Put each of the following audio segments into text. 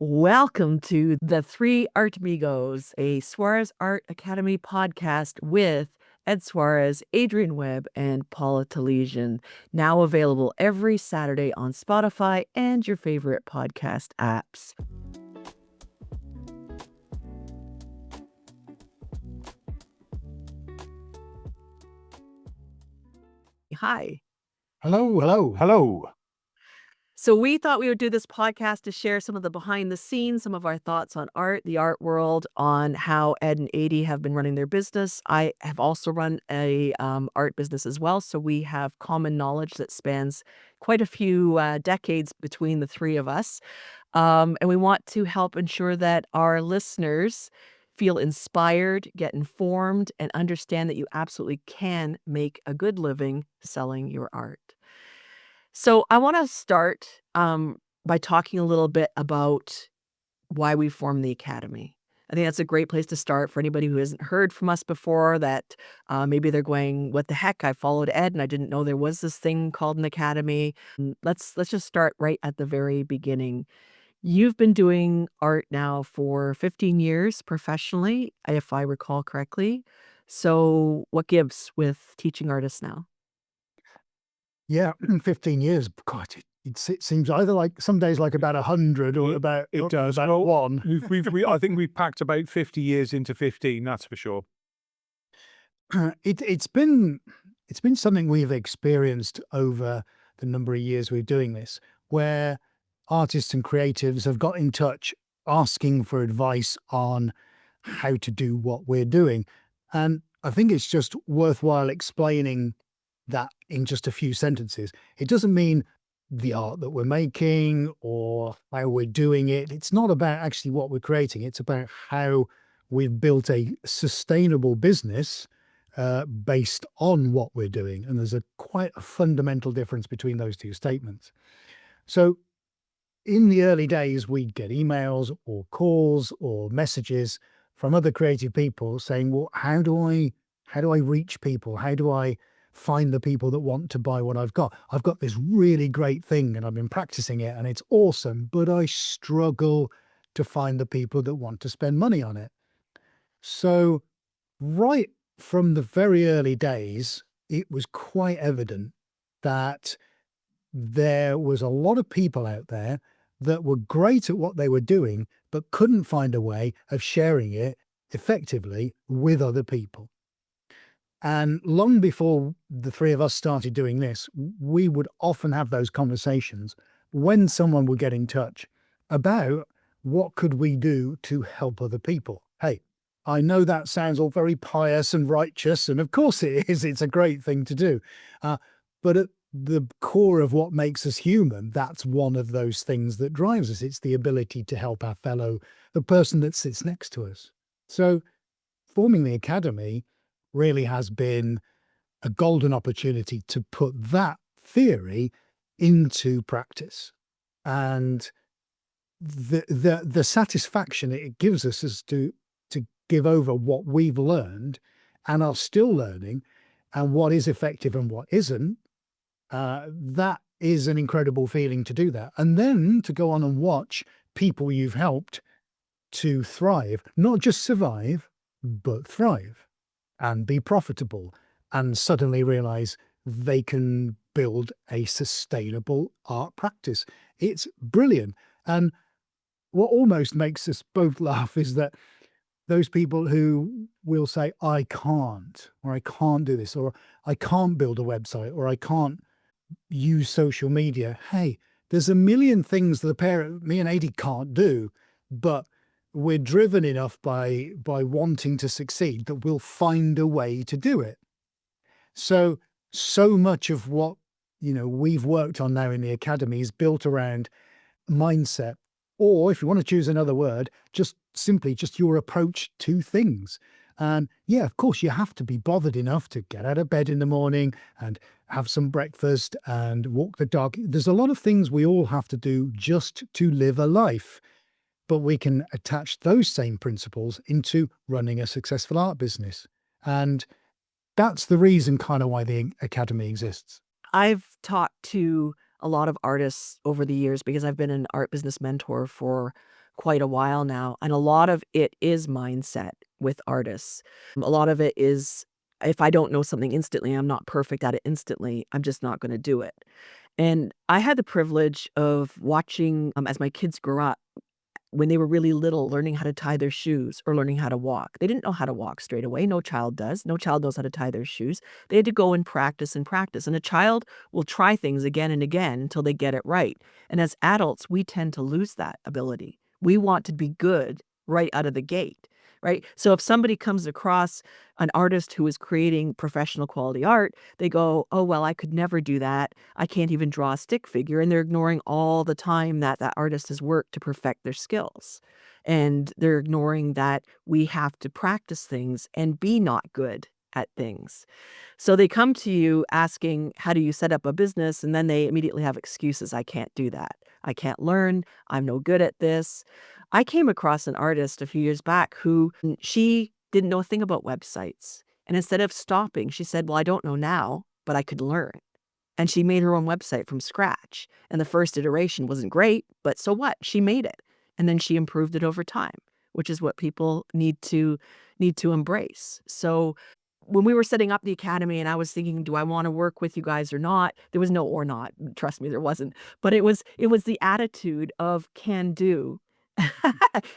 Welcome to the Three Art Amigos, a Swarez Art Academy podcast with Ed Swarez, Adrian Webb, and Paula Talesian. Now available every Saturday on Spotify and your favorite podcast apps. Hi. Hello, hello, hello. So we thought we would do this podcast to share some of the behind the scenes, some of our thoughts on art, the art world, on how Ed and Adi have been running their business. I have also run a art business as well, so we have common knowledge that spans quite a few decades between the three of us. And we want to help ensure that our listeners feel inspired, get informed, and understand that you absolutely can make a good living selling your art. So I want to start by talking a little bit about why we formed the Academy. I think that's a great place to start for anybody who hasn't heard from us before, that maybe they're going, what the heck? I followed Ed and I didn't know there was this thing called an Academy. Let's just start right at the very beginning. You've been doing art now for 15 years professionally, if I recall correctly. So what gives with teaching artists now? Yeah, 15 years. God, it seems either like some days like about 100 or about It does. about Well, one. I think we've packed about 50 years into 15, that's for sure. It's been something we've experienced over the number of years we're doing this, where artists and creatives have got in touch asking for advice on how to do what we're doing. And I think it's just worthwhile explaining that in just a few sentences. It doesn't mean the art that we're making or how we're doing it. It's not about actually what we're creating. It's about how we've built a sustainable business based on what we're doing. And there's quite a fundamental difference between those two statements. So in the early days, we'd get emails or calls or messages from other creative people saying, well, how do I reach people? How do I find the people that want to buy what I've got? I've got this really great thing and I've been practicing it and it's awesome, but I struggle to find the people that want to spend money on it. So right from the very early days, it was quite evident that there was a lot of people out there that were great at what they were doing, but couldn't find a way of sharing it effectively with other people. And long before the three of us started doing this, we would often have those conversations when someone would get in touch about what could we do to help other people. Hey, I know that sounds all very pious and righteous, and of course it is. It's a great thing to do. But at the core of what makes us human, that's one of those things that drives us. It's the ability to help the person that sits next to us. So forming the Academy really has been a golden opportunity to put that theory into practice. And the satisfaction it gives us is to give over what we've learned and are still learning and what is effective and what isn't. That is an incredible feeling to do that. And then to go on and watch people you've helped to thrive, not just survive, but thrive and be profitable and suddenly realize they can build a sustainable art practice. It's brilliant. And what almost makes us both laugh is that those people who will say, I can't, or I can't do this, or I can't build a website, or I can't use social media. Hey, there's a million things that me and Adi can't do, but we're driven enough by wanting to succeed that we'll find a way to do it. So much of what we've worked on now in the Academy is built around mindset, or if you want to choose another word, just simply just your approach to things. And yeah, of course, you have to be bothered enough to get out of bed in the morning and have some breakfast and walk the dog. There's a lot of things we all have to do just to live a life. But we can attach those same principles into running a successful art business. And that's the reason kind of why the Academy exists. I've talked to a lot of artists over the years because I've been an art business mentor for quite a while now, and a lot of it is mindset with artists. A lot of it is, if I don't know something instantly, I'm not perfect at it instantly, I'm just not gonna do it. And I had the privilege of watching, as my kids grew up, when they were really little, learning how to tie their shoes or learning how to walk. They didn't know how to walk straight away. No child does. No child knows how to tie their shoes. They had to go and practice and practice. And a child will try things again and again until they get it right. And as adults, we tend to lose that ability. We want to be good right out of the gate, right? So if somebody comes across an artist who is creating professional quality art, they go, "Oh, well, I could never do that. I can't even draw a stick figure," and they're ignoring all the time that that artist has worked to perfect their skills. And they're ignoring that we have to practice things and be not good at things. So they come to you asking, "How do you set up a business?" And then they immediately have excuses. "I can't do that. I can't learn. I'm no good at this." I came across an artist a few years back who she didn't know a thing about websites. And instead of stopping, she said, "Well, I don't know now, but I could learn." And she made her own website from scratch. And the first iteration wasn't great, but so what? She made it. And then she improved it over time, which is what people need to embrace. So when we were setting up the academy and I was thinking, do I want to work with you guys or not? There was no or not. Trust me, there wasn't. But it was the attitude of can do.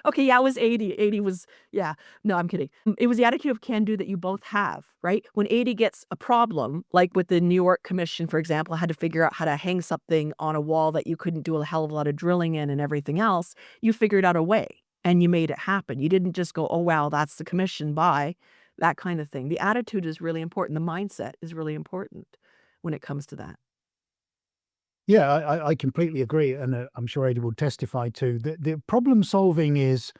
Okay, yeah, it was 80. 80 was, yeah. No, I'm kidding. It was the attitude of can do that you both have, right? When 80 gets a problem, like with the New York Commission, for example, had to figure out how to hang something on a wall that you couldn't do a hell of a lot of drilling in and everything else, you figured out a way and you made it happen. You didn't just go, "Oh, wow, that's the commission, bye." That kind of thing. The attitude is really important. The mindset is really important when it comes to that. Yeah, I completely agree, and I'm sure Ada will testify too. The problem solving is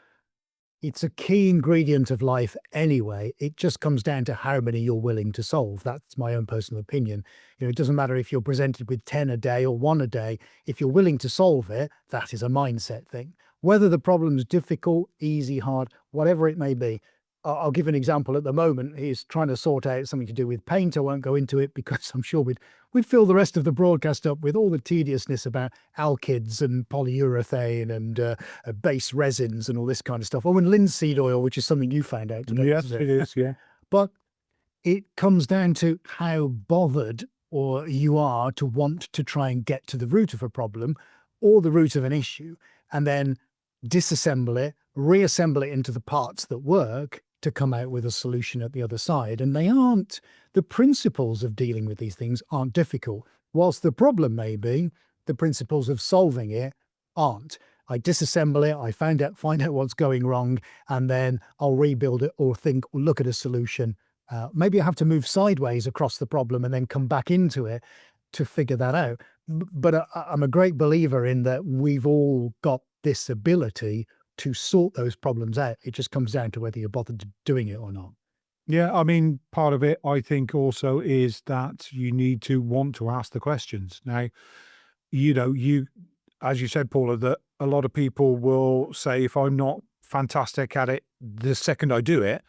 it's a key ingredient of life anyway. It just comes down to how many you're willing to solve. That's my own personal opinion. It doesn't matter if you're presented with 10 a day or one a day. If you're willing to solve it, that is a mindset thing. Whether the problem's difficult, easy, hard, whatever it may be. I'll give an example at the moment. He's trying to sort out something to do with paint. I won't go into it because I'm sure we'd fill the rest of the broadcast up with all the tediousness about alkyds and polyurethane and base resins and all this kind of stuff. Oh, and linseed oil, which is something you found out today. Yes, Isn't it it? is. Yeah. But it comes down to how bothered or you are to want to try and get to the root of a problem or the root of an issue, and then disassemble it, reassemble it into the parts that work to come out with a solution at the other side. And the principles of dealing with these things aren't difficult. Whilst the problem may be, the principles of solving it aren't. I disassemble it, find out what's going wrong, and then I'll rebuild it or think or look at a solution. Maybe I have to move sideways across the problem and then come back into it to figure that out. But I'm a great believer in that we've all got this ability to sort those problems out. It just comes down to whether you're bothered doing it or not. Yeah, I mean, part of it, I think, also is that you need to want to ask the questions. Now, as you said, Paula, that a lot of people will say, if I'm not fantastic at it, the second I do it,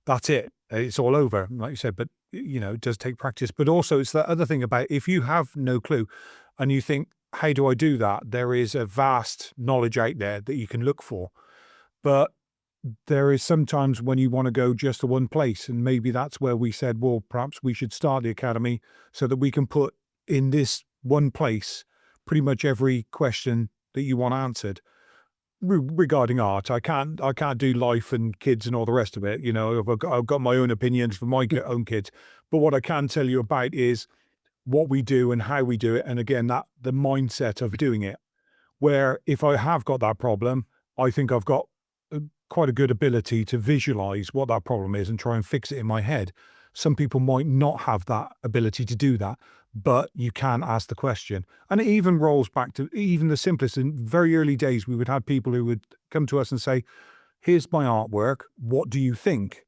that's it. It's all over, like you said. But, it does take practice. But also, it's that other thing about if you have no clue and you think, how do I do that? There is a vast knowledge out there that you can look for. But there is sometimes when you want to go just to one place. And maybe that's where we said, well, perhaps we should start the academy so that we can put in this one place pretty much every question that you want answered regarding art. I can't do life and kids and all the rest of it. I've got my own opinions for my own kids. But what I can tell you about is what we do and how we do it. And again, that the mindset of doing it, where if I have got that problem, I think I've got quite a good ability to visualize what that problem is and try and fix it in my head. Some people might not have that ability to do that, but you can ask the question. And it even rolls back to even the simplest. In very early days, we would have people who would come to us and say, here's my artwork. What do you think?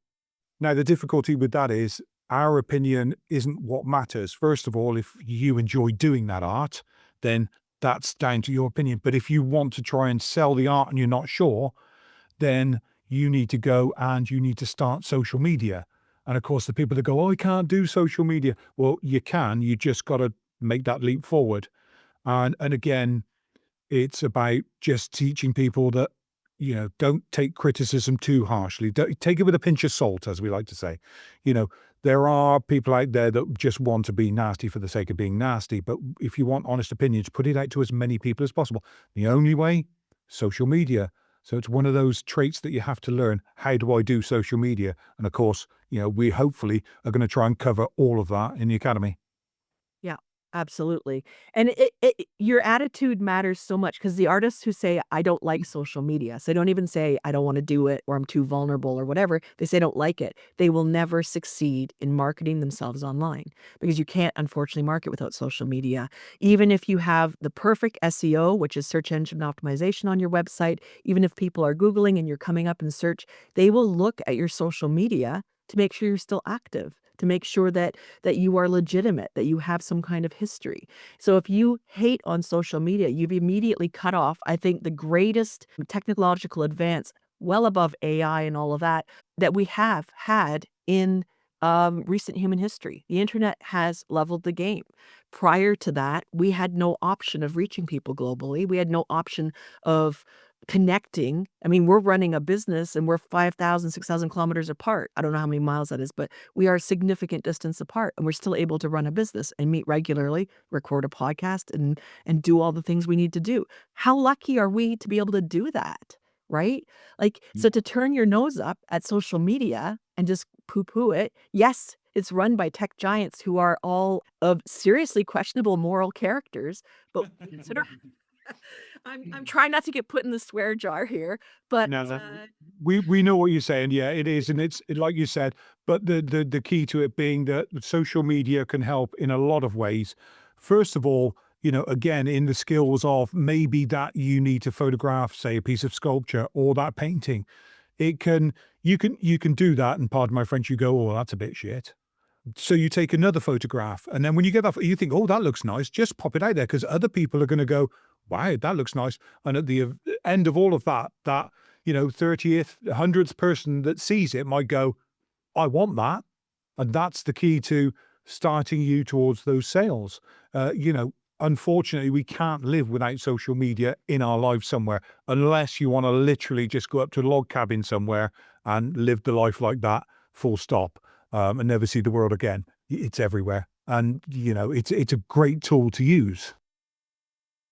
Now, the difficulty with that is our opinion isn't what matters. First of all, if you enjoy doing that art, then that's down to your opinion. But if you want to try and sell the art and you're not sure, then you need to go and you need to start social media. And of course, the people that go, oh, I can't do social media. Well, you can, you just got to make that leap forward. And again, it's about just teaching people that don't take criticism too harshly. Don't, take it with a pinch of salt, as we like to say. You know, there are people out there that just want to be nasty for the sake of being nasty. But if you want honest opinions, put it out to as many people as possible. The only way, social media. So it's one of those traits that you have to learn. How do I do social media? And of course, we hopefully are going to try and cover all of that in the academy. Yeah, absolutely. And your attitude matters so much because the artists who say, I don't like social media, so they don't even say, I don't want to do it or I'm too vulnerable or whatever. They say, I don't like it. They will never succeed in marketing themselves online because you can't, unfortunately, market without social media. Even if you have the perfect SEO, which is search engine optimization on your website, even if people are Googling and you're coming up in search, they will look at your social media to make sure you're still active, to make sure that you are legitimate, that you have some kind of history. So if you hate on social media, you've immediately cut off, I think, the greatest technological advance, well above AI and all of that, that we have had in recent human history. The internet has leveled the game. Prior to that, we had no option of reaching people globally. We had no option of connecting. I mean, we're running a business and we're 5,000, 6,000 kilometers apart. I don't know how many miles that is, but we are a significant distance apart and we're still able to run a business and meet regularly, record a podcast and do all the things we need to do. How lucky are we to be able to do that? Right? Like, so to turn your nose up at social media and just poo-poo it, yes, it's run by tech giants who are all of seriously questionable moral characters, but consider I'm trying not to get put in the swear jar here, but, No, no. We know what you're saying. Yeah, it is, and like you said. But the key to it being that social media can help in a lot of ways. First of all, again, in the skills of maybe that you need to photograph, say, a piece of sculpture or that painting. You can do that, and pardon my French, you go, oh, that's a bit shit. So you take another photograph, and then when you get off, you think, "Oh, that looks nice." Just pop it out there because other people are going to go, "Wow, that looks nice." And at the end of all of that, 30th, 100th person that sees it might go, "I want that," and that's the key to starting you towards those sales. Unfortunately, we can't live without social media in our lives somewhere, unless you want to literally just go up to a log cabin somewhere and live the life like that, full stop, and never see the world again. It's everywhere, and it's a great tool to use.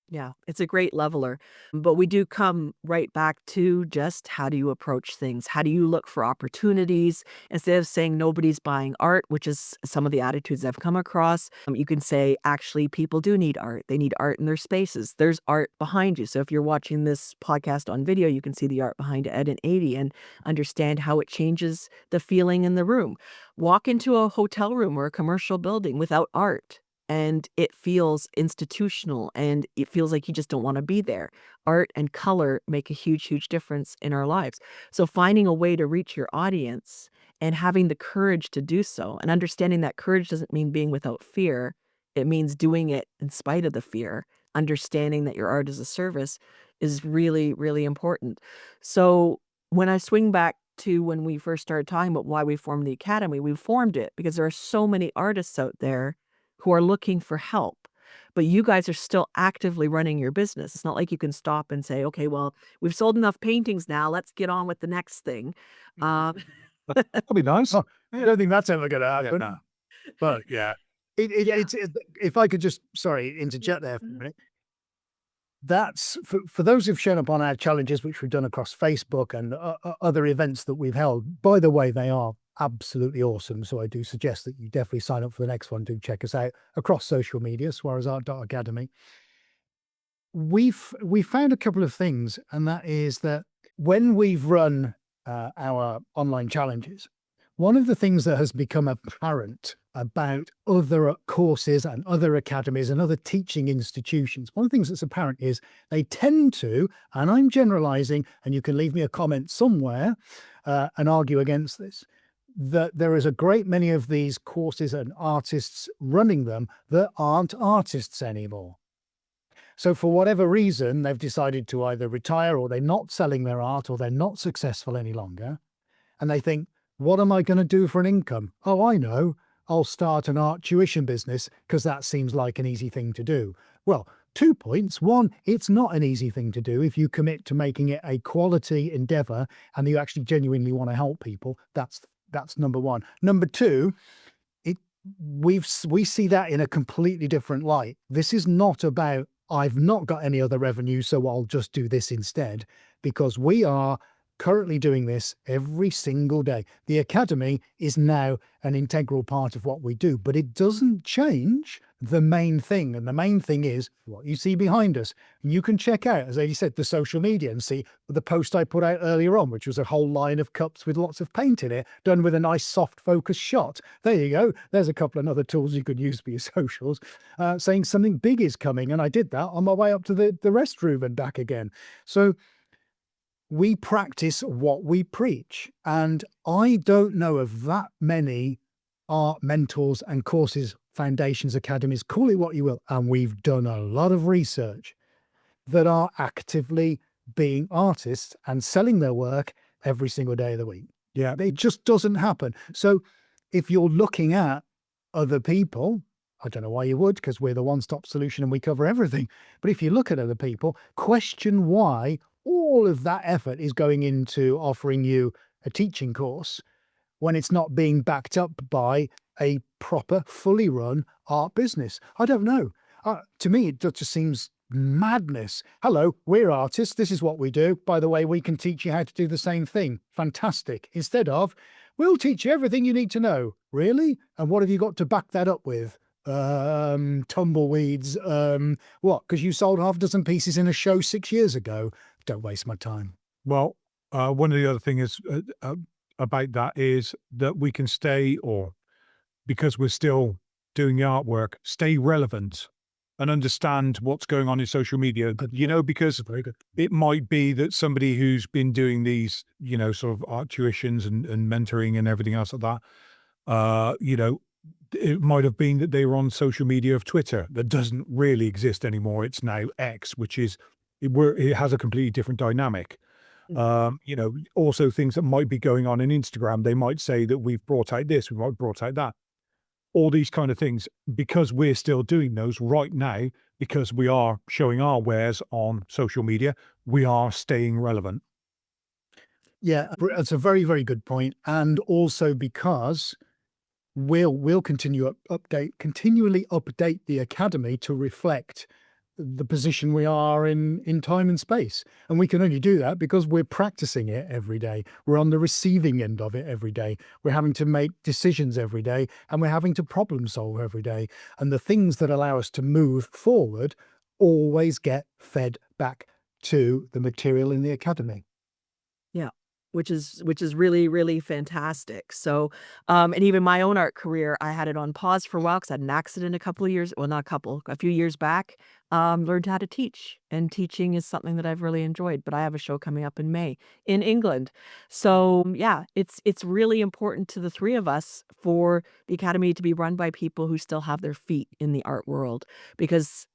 yeah, it's a great leveler, but we do come right back to just how do you approach things? How do you look for opportunities? Instead of saying nobody's buying art, which is some of the attitudes I've come across, you can say, actually, people do need art. They need art in their spaces. There's art behind you. So if you're watching this podcast on video, you can see the art behind Ed and 80 and understand how it changes the feeling in the room. Walk into a hotel room or a commercial building without art and it feels institutional and it feels like you just don't want to be there. Art and color make a huge, huge difference in our lives. So finding a way to reach your audience and having the courage to do so and understanding that courage doesn't mean being without fear. It means doing it in spite of the fear. Understanding that your art is a service is really, really important. So when I swing back to when we first started talking about why we formed the academy, we formed it because there are so many artists out there who are looking for help, but you guys are still actively running your business. It's not like you can stop and say, "Okay, well, we've sold enough paintings now, let's get on with the next thing." Um, That'd be nice. Oh, I don't think that's ever going to Yeah, happen. no. But Yeah. yeah. if I could just, sorry, interject there for a minute. That's for those who've shown up on our challenges, which we've done across Facebook and other events that we've held. By the way, they are absolutely awesome. So I do suggest that you definitely sign up for the next one. Do check us out across social media, Swarez Art Academy. We found a couple of things, and that is that when we've run our online challenges, one of the things that has become apparent about other courses and other academies and other teaching institutions, one of the things that's apparent is they tend to, and I'm generalizing, and you can leave me a comment somewhere and argue against this, that there is a great many of these courses and artists running them that aren't artists anymore. So for whatever reason, they've decided to either retire or they're not selling their art or they're not successful any longer. And they think, what am I going to do for an income? Oh, I know. I'll start an art tuition business because that seems like an easy thing to do. Well, 2 points. One, it's not an easy thing to do. If you commit to making it a quality endeavor and you actually genuinely want to help people, that's number one. Number two, it we see that in a completely different light. This is not about I've not got any other revenue, so I'll just do this instead, because we are currently doing this every single day. The Academy is now an integral part of what we do, but it doesn't change the main thing. And the main thing is what you see behind us. And you can check out, as Adi said, the social media and see the post I put out earlier on, which was a whole line of cups with lots of paint in it, done with a nice soft focus shot. There you go. There's a couple of other tools you could use for your socials, saying something big is coming. And I did that on my way up to the restroom and back again. So we practice what we preach. And I don't know of that many art mentors and courses, foundations, academies, call it what you will. And we've done a lot of research that are actively being artists and selling their work every single day of the week. Yeah. It just doesn't happen. So if you're looking at other people, I don't know why you would, because we're the one-stop solution and we cover everything. But if you look at other people, question why all of that effort is going into offering you a teaching course when it's not being backed up by a proper, fully run art business. I don't know. To me, it just seems madness. Hello, we're artists. This is what we do. By the way, we can teach you how to do the same thing. Fantastic. Instead of, we'll teach you everything you need to know. Really? And what have you got to back that up with? Tumbleweeds. What? Because you sold half a dozen pieces in a show 6 years ago. Don't waste my time. Well, one of the other things about that is that we can stay, or because we're still doing the artwork, stay relevant and understand what's going on in social media. Because Very good. it might be that somebody who's been doing these, sort of art tuitions and mentoring and everything else like that, it might have been that they were on social media of Twitter that doesn't really exist anymore. It's now X, which is it has a completely different dynamic. Also things that might be going on in Instagram, they might say that we've brought out this, we might have brought out that. All these kind of things, because we're still doing those right now, because we are showing our wares on social media, we are staying relevant. Yeah, that's a very, very good point. And also because we'll continually update the Academy to reflect the position we are in time and space. And we can only do that because we're practicing it every day. We're on the receiving end of it every day. We're having to make decisions every day, and we're having to problem solve every day. And the things that allow us to move forward always get fed back to the material in the Academy. Yeah, which is really, really fantastic. So, and even my own art career, I had it on pause for a while because I had an accident a few years back. Learned how to teach, and teaching is something that I've really enjoyed. But I have a show coming up in May in England. So yeah, it's really important to the three of us for the Academy to be run by people who still have their feet in the art world, because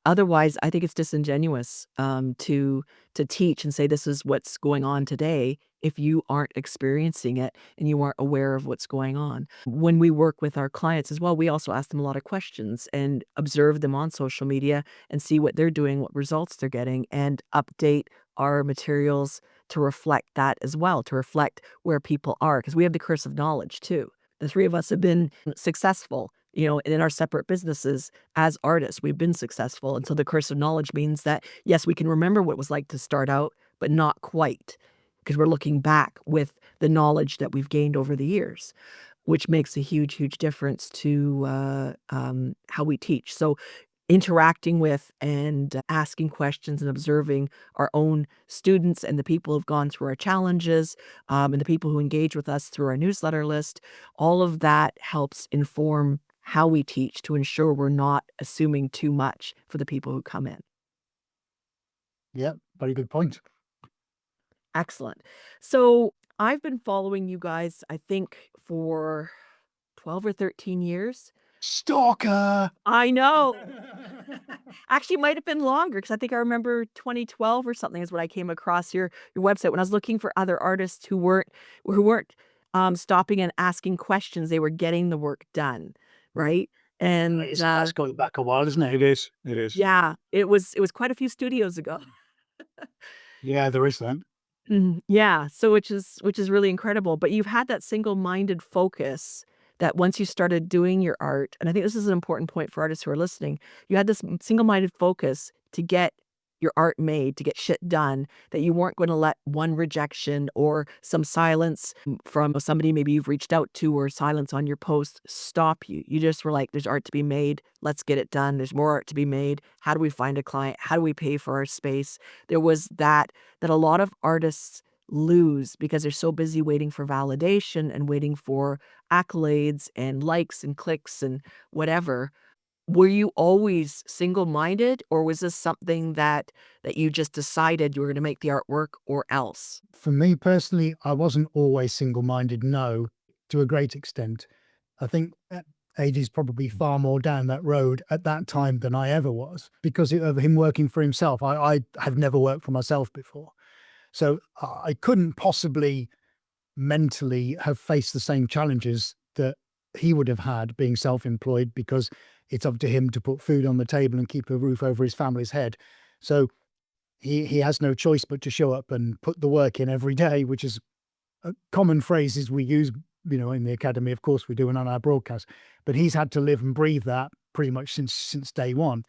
otherwise, I think it's disingenuous, to teach and say this is what's going on today if you aren't experiencing it and you aren't aware of what's going on. When we work with our clients as well, we also ask them a lot of questions and observe them on social media and see what they're doing, what results they're getting, and update our materials to reflect that as well, to reflect where people are, because we have the curse of knowledge too. The three of us have been successful, in our separate businesses as artists. We've been successful. And so the curse of knowledge means that, yes, we can remember what it was like to start out, but not quite, because we're looking back with the knowledge that we've gained over the years, which makes a huge, huge difference to how we teach. So interacting with and asking questions and observing our own students and the people who've gone through our challenges, and the people who engage with us through our newsletter list, all of that helps inform how we teach to ensure we're not assuming too much for the people who come in. Yeah, very good point. Excellent. So I've been following you guys, I think, for 12 or 13 years. Stalker. I know. Actually, it might have been longer, because I think I remember 2012 or something is when I came across your website when I was looking for other artists who weren't stopping and asking questions. They were getting the work done, right? And That's going back a while, isn't it? It is. It is. yeah, it was quite a few studios ago. Yeah, there is that. Yeah, so which is really incredible, but you've had that single-minded focus that once you started doing your art, and I think this is an important point for artists who are listening, you had this single-minded focus to get your art made, to get shit done, that you weren't gonna let one rejection or some silence from somebody maybe you've reached out to or silence on your post stop you. You just were like, "There's art to be made. Let's get it done. There's more art to be made. How do we find a client? How do we pay for our space?" There was that a lot of artists lose because they're so busy waiting for validation and waiting for accolades and likes and clicks and whatever. Were you always single-minded, or was this something that you just decided you were gonna make the artwork or else? For me personally, I wasn't always single-minded, no, to a great extent. I think Adie's probably far more down that road at that time than I ever was because of him working for himself. I have never worked for myself before. So I couldn't possibly mentally have faced the same challenges that he would have had being self-employed because it's up to him to put food on the table and keep a roof over his family's head. So he has no choice but to show up and put the work in every day, which is a common phrases we use, in the academy. Of course, we do it on our broadcast, but he's had to live and breathe that pretty much since day one.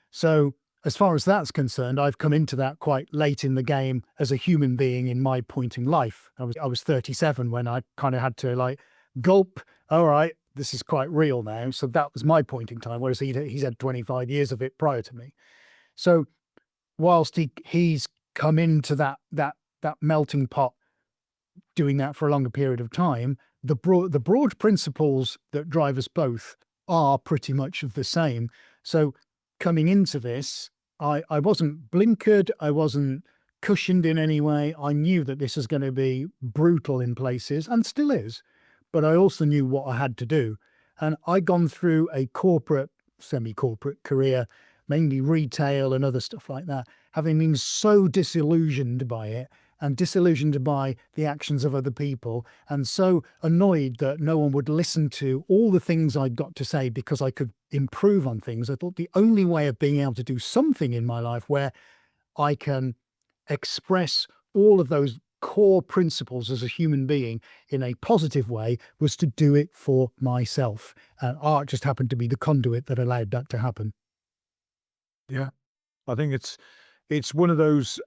So as far as that's concerned, I've come into that quite late in the game as a human being in my point in life. I was 37 when I kind of had to like gulp. All right, this is quite real now. So that was my point in time. Whereas he's had 25 years of it prior to me. So whilst he's come into that melting pot, doing that for a longer period of time, the broad principles that drive us both are pretty much the same. So coming into this, I wasn't blinkered, I wasn't cushioned in any way. I knew that this is going to be brutal in places and still is, but I also knew what I had to do. And I'd gone through a corporate, semi-corporate career, mainly retail and other stuff like that, having been so disillusioned by it and disillusioned by the actions of other people, and so annoyed that no one would listen to all the things I'd got to say because I could improve on things. I thought the only way of being able to do something in my life where I can express all of those core principles as a human being in a positive way was to do it for myself. And art just happened to be the conduit that allowed that to happen. Yeah. I think it's one of those,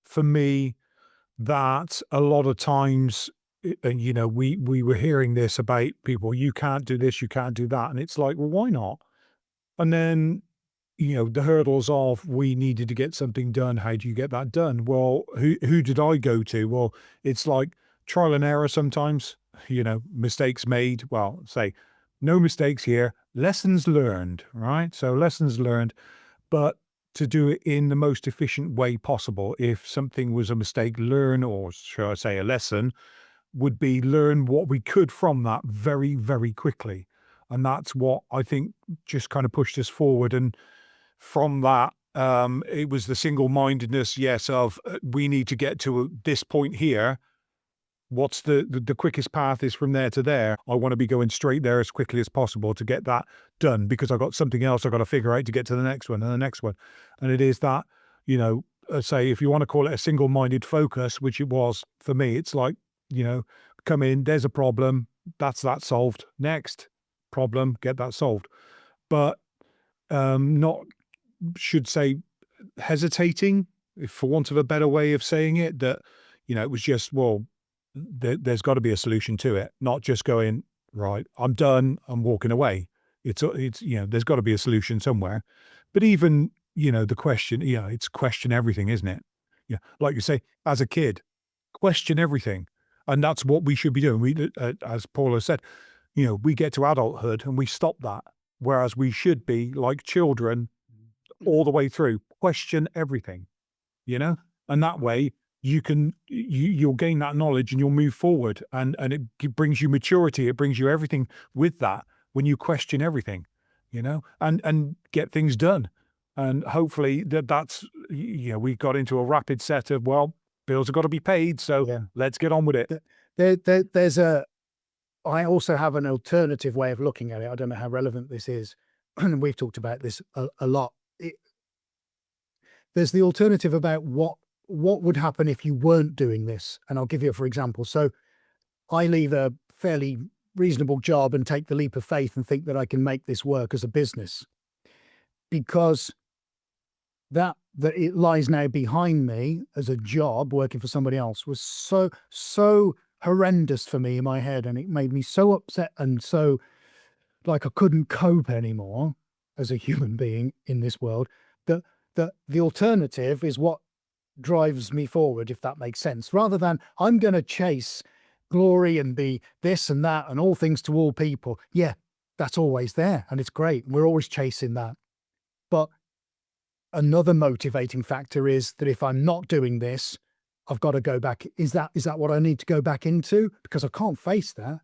for me, that a lot of times, and we were hearing this about people, you can't do this, you can't do that. And it's like, well, why not? And then, the hurdles of we needed to get something done. How do you get that done? Well, who did I go to? Well, it's like trial and error sometimes, mistakes made. Well, say no mistakes here, lessons learned, right? So lessons learned, but to do it in the most efficient way possible. If something was a mistake, learn, or shall I say a lesson, would be learn what we could from that very, very quickly. And that's what I think just kind of pushed us forward. And from that, it was the single-mindedness, yes, of we need to get to this point here. What's the quickest path is from there to there. I want to be going straight there as quickly as possible to get that done because I've got something else I've got to figure out to get to the next one and the next one. And it is that, say, if you want to call it a single-minded focus, which it was for me, it's like, come in, there's a problem, that's that solved. Next problem, get that solved. But not, should say, hesitating, if for want of a better way of saying it, that, it was just, well, there's got to be a solution to it, not just going, right, I'm done, I'm walking away. It's there's got to be a solution somewhere. But even, the question, it's question everything, isn't it? Yeah, like you say, as a kid, question everything. And that's what we should be doing. We, as Paula said, we get to adulthood and we stop that. Whereas we should be like children all the way through, question everything, and that way you'll gain that knowledge and you'll move forward, and brings you maturity. It brings you everything with that when you question everything, and get things done. And hopefully that's, we got into a rapid set of, well, bills have got to be paid. So Yeah. let's get on with it. There's a I also have an alternative way of looking at it. I don't know how relevant this is. And we've talked about this a lot. There's the alternative about what would happen if you weren't doing this. And I'll give you for example. So I leave a fairly reasonable job and take the leap of faith and think that I can make this work as a business, because that it lies now behind me as a job working for somebody else was so horrendous for me in my head, and it made me so upset and so like I couldn't cope anymore as a human being in this world, that the alternative is what drives me forward, if that makes sense, rather than I'm going to chase glory and be this and that and all things to all people. Yeah, that's always there and it's great. We're always chasing that. But another motivating factor is that if I'm not doing this, I've got to go back. Is that what I need to go back into? Because I can't face that.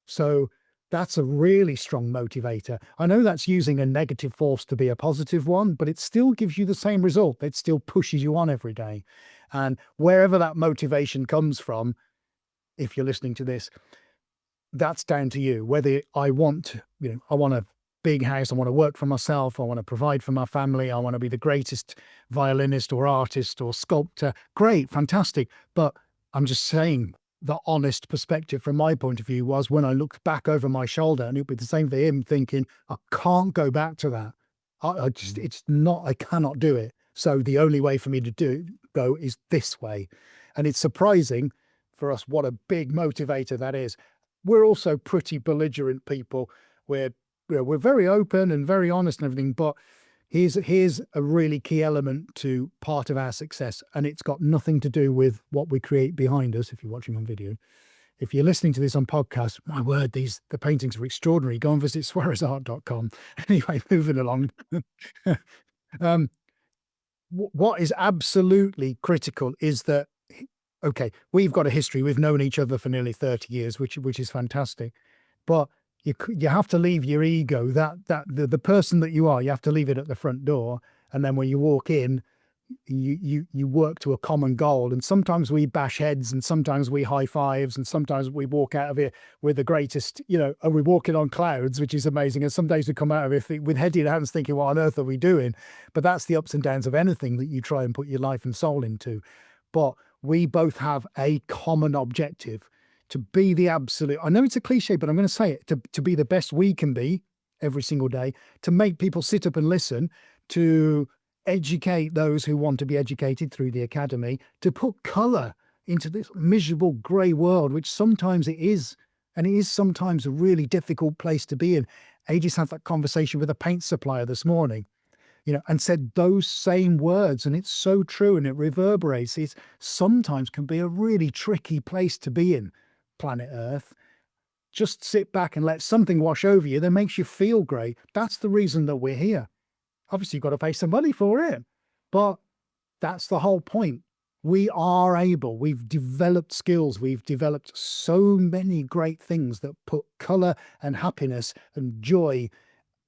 So that's a really strong motivator. I know that's using a negative force to be a positive one, but it still gives you the same result. It still pushes you on every day. And wherever that motivation comes from, if you're listening to this, that's down to you. Whether I want, I want a big house, I want to work for myself, I want to provide for my family, I want to be the greatest violinist or artist or sculptor. Great, fantastic. But I'm just saying, the honest perspective from my point of view was when I looked back over my shoulder, and it'd be the same for him, thinking, I can't go back to that. I just, I cannot do it. So the only way for me to go is this way. And it's surprising for us what a big motivator that is. We're also pretty belligerent people. We're very open and very honest and everything, but here's a really key element to part of our success, and it's got nothing to do with what we create behind us. If you're watching on video, if you're listening to this on podcast, my word, the paintings are extraordinary. Go and visit swarezart.com. Anyway, moving along. What is absolutely critical is that, okay, we've got a history. We've known each other for nearly 30 years, which is fantastic. But you have to leave your ego, the person that you are, you have to leave it at the front door. And then when you walk in, you work to a common goal. And sometimes we bash heads, and sometimes we high fives, and sometimes we walk out of here with the greatest, and we're walking on clouds, which is amazing. And some days we come out of it with head in hands thinking, what on earth are we doing? But that's the ups and downs of anything that you try and put your life and soul into. But we both have a common objective, to be the absolute, I know it's a cliche, but I'm going to say it, to be the best we can be every single day, to make people sit up and listen, to educate those who want to be educated through the academy, to put colour into this miserable grey world, which sometimes it is, and it is sometimes a really difficult place to be in. Aegis had that conversation with a paint supplier this morning, and said those same words, and it's so true, and it reverberates. It sometimes can be a really tricky place to be in, planet Earth. Just sit back and let something wash over you that makes you feel great. That's the reason that we're here. Obviously, you've got to pay some money for it, but that's the whole point. We are able, we've developed skills, we've developed so many great things that put colour and happiness and joy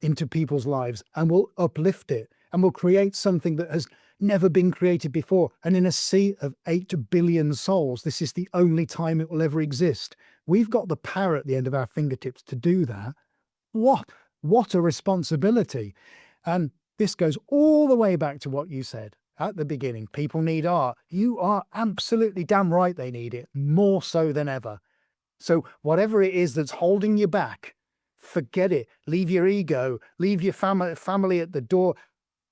into people's lives, and will uplift it, and will create something that has never been created before. And in a sea of 8 billion souls, this is the only time it will ever exist. We've got the power at the end of our fingertips to do that. What a responsibility. And this goes all the way back to what you said at the beginning. People need art. You are absolutely damn right they need it, more so than ever. So whatever it is that's holding you back, forget it. Leave your ego, leave your family at the door,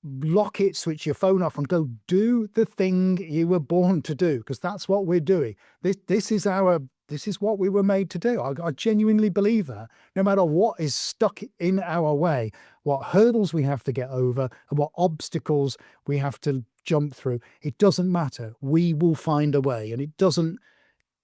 lock it, switch your phone off, and go do the thing you were born to do, because that's what we're doing. This is what we were made to do. I genuinely believe that. No matter what is stuck in our way, what hurdles we have to get over, and what obstacles we have to jump through, it doesn't matter. We will find a way, and it doesn't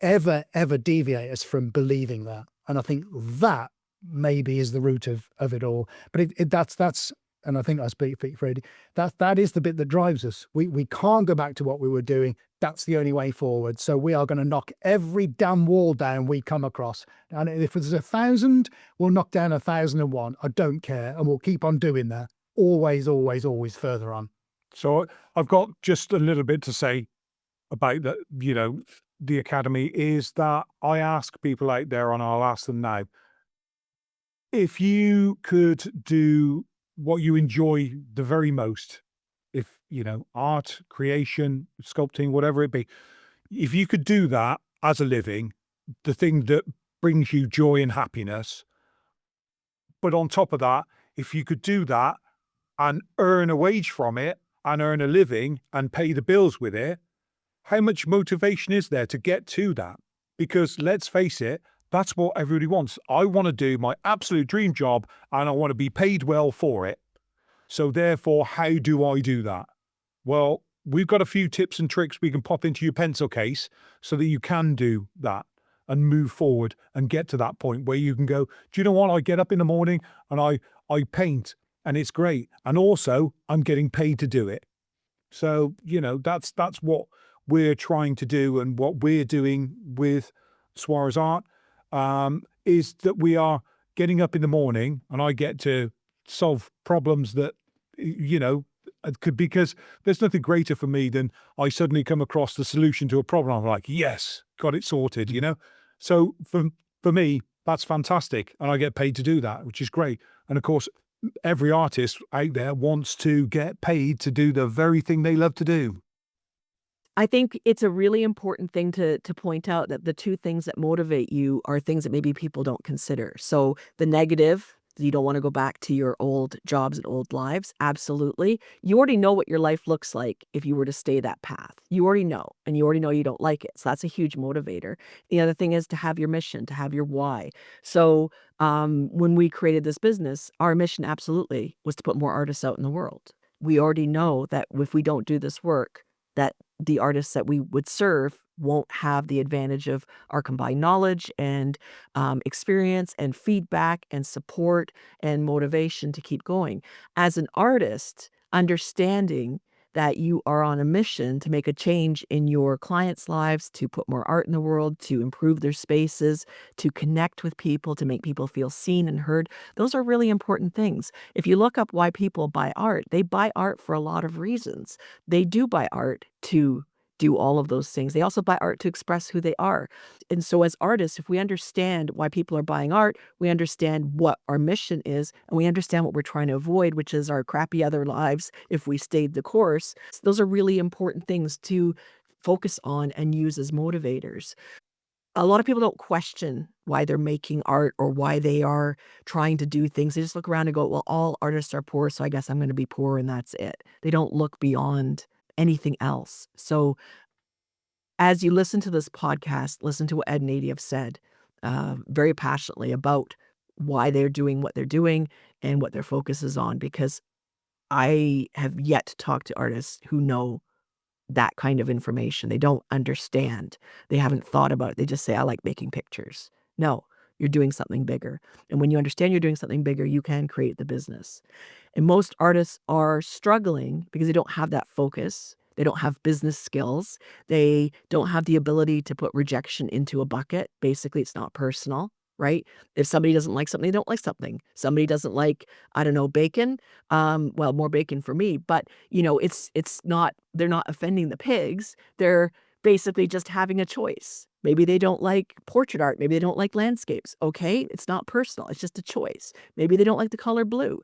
ever deviate us from believing that. And I think that maybe is the root of it all. But that's and I think I speak for Eddie, that is the bit that drives us. We can't go back to what we were doing. That's the only way forward. So we are going to knock every damn wall down we come across. And if there's 1,000, we'll knock down 1,001. I don't care. And we'll keep on doing that. Always, always, always further on. So I've got just a little bit to say about that, the Academy is that I ask people out there, and I'll ask them now, if you could do what you enjoy the very most, if, art, creation, sculpting, whatever it be, if you could do that as a living, the thing that brings you joy and happiness, but on top of that, if you could do that and earn a wage from it and earn a living and pay the bills with it, how much motivation is there to get to that? Because let's face it, that's what everybody wants. I want to do my absolute dream job and I want to be paid well for it. So therefore, how do I do that? Well, we've got a few tips and tricks we can pop into your pencil case so that you can do that and move forward and get to that point where you can go, do you know what? I get up in the morning and I paint and it's great. And also I'm getting paid to do it. So, that's what we're trying to do and what we're doing with Swarez Art, is that we are getting up in the morning and I get to solve problems that, could, because there's nothing greater for me than I suddenly come across the solution to a problem. I'm like, yes, got it sorted. So for me, that's fantastic. And I get paid to do that, which is great. And of course, every artist out there wants to get paid to do the very thing they love to do. I think it's a really important thing to point out that the two things that motivate you are things that maybe people don't consider. So the negative, you don't want to go back to your old jobs and old lives. Absolutely. You already know what your life looks like if you were to stay that path. You already know, and you already know you don't like it. So that's a huge motivator. The other thing is to have your mission, to have your why. So when we created this business, our mission absolutely was to put more artists out in the world. We already know that if we don't do this work, that the artists that we would serve won't have the advantage of our combined knowledge and experience and feedback and support and motivation to keep going. As an artist, understanding that you are on a mission to make a change in your clients' lives, to put more art in the world, to improve their spaces, to connect with people, to make people feel seen and heard, those are really important things. If you look up why people buy art, they buy art for a lot of reasons. They do buy art to do all of those things. They also buy art to express who they are. And so as artists, if we understand why people are buying art, we understand what our mission is, and we understand what we're trying to avoid, which is our crappy other lives if we stayed the course. Those are really important things to focus on and use as motivators. A lot of people don't question why they're making art or why they are trying to do things. They just look around and go, well, all artists are poor, so I guess I'm going to be poor and that's it. They don't look beyond anything else. So as you listen to this podcast, listen to what Ed and Adi have said very passionately about why they're doing what they're doing and what their focus is on, because I have yet to talk to artists who know that kind of information. They don't understand. They haven't thought about it. They just say, I like making pictures. No, you're doing something bigger. And when you understand you're doing something bigger, you can create the business. And most artists are struggling because they don't have that focus. They don't have business skills. They don't have the ability to put rejection into a bucket. Basically, it's not personal, right? If somebody doesn't like something, they don't like something. Somebody doesn't like, I don't know, bacon. Well, more bacon for me, but it's not, they're not offending the pigs. They're basically just having a choice. Maybe they don't like portrait art. Maybe they don't like landscapes. Okay, it's not personal. It's just a choice. Maybe they don't like the color blue.